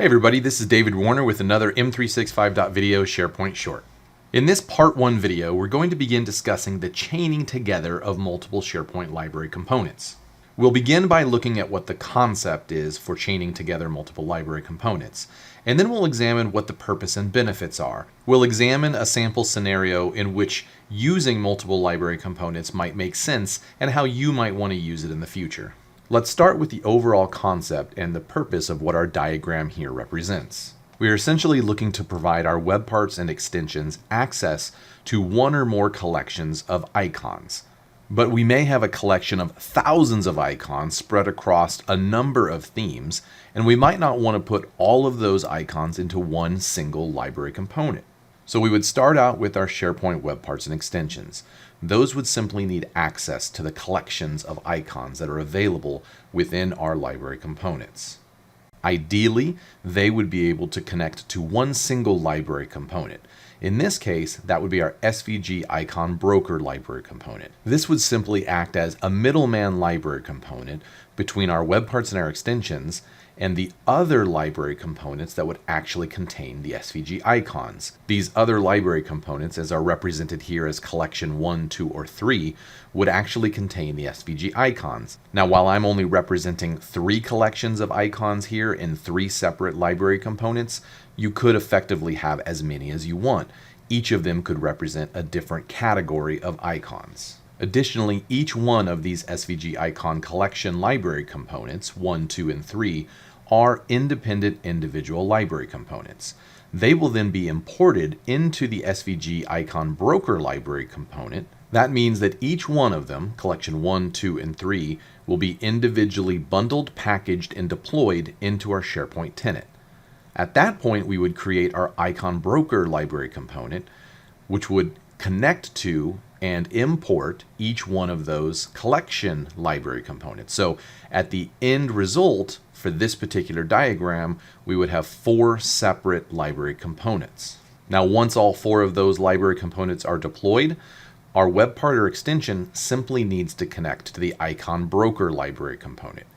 Hey everybody, this is David Warner with another M365.video SharePoint short. In this part 1 video, we're going to begin discussing the chaining together of multiple SharePoint library components. We'll begin by looking at what the concept is for chaining together multiple library components, and then we'll examine what the purpose and benefits are. We'll examine a sample scenario in which using multiple library components might make sense and how you might want to use it in the future. Let's start with the overall concept and the purpose of what our diagram here represents. We are essentially looking to provide our web parts and extensions access to one or more collections of icons. But we may have a collection of thousands of icons spread across a number of themes, and we might not want to put all of those icons into one single library component. So we would start out with our SharePoint web parts and extensions. Those would simply need access to the collections of icons that are available within our library components. Ideally, they would be able to connect to one single library component. In this case, that would be our SVG icon broker library component. This would simply act as a middleman library component between our web parts and our extensions and the other library components that would actually contain the SVG icons. These other library components, as are represented here as collection 1, 2, or 3, would actually contain the SVG icons. Now, while I'm only representing 3 collections of icons here in 3 separate library components, you could effectively have as many as you want. Each of them could represent a different category of icons. Additionally, each one of these SVG icon collection library components, 1, 2, and 3, are independent individual library components. They will then be imported into the SVG icon broker library component. That means that each one of them, collection 1, 2, and 3, will be individually bundled, packaged, and deployed into our SharePoint tenant. At that point, we would create our icon broker library component, which would connect to and import each one of those collection library components. So at the end result for this particular diagram, we would have 4 separate library components. Now, once all 4 of those library components are deployed, our web part or extension simply needs to connect to the icon broker library component.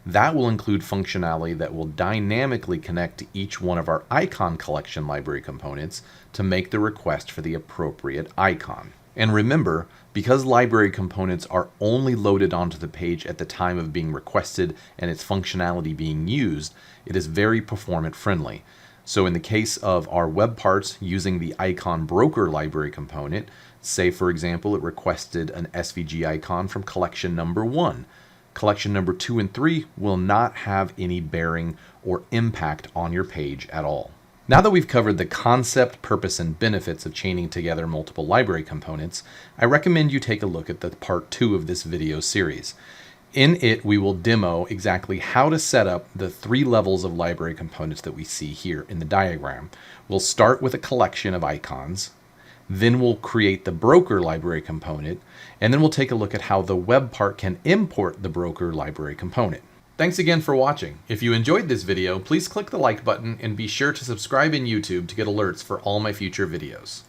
That will include functionality that will dynamically connect to each one of our icon collection library components to make the request for the appropriate icon. And remember, because library components are only loaded onto the page at the time of being requested and its functionality being used, it is very performance friendly. So in the case of our web parts using the icon broker library component, say for example it requested an SVG icon from collection number 1. Collection number 2 and 3 will not have any bearing or impact on your page at all. Now that we've covered the concept, purpose, and benefits of chaining together multiple library components, I recommend you take a look at the part 2 of this video series. In it, we will demo exactly how to set up the 3 levels of library components that we see here in the diagram. We'll start with a collection of icons, then we'll create the broker library component, and then we'll take a look at how the web part can import the broker library component. Thanks again for watching. If you enjoyed this video, please click the like button and be sure to subscribe in YouTube to get alerts for all my future videos.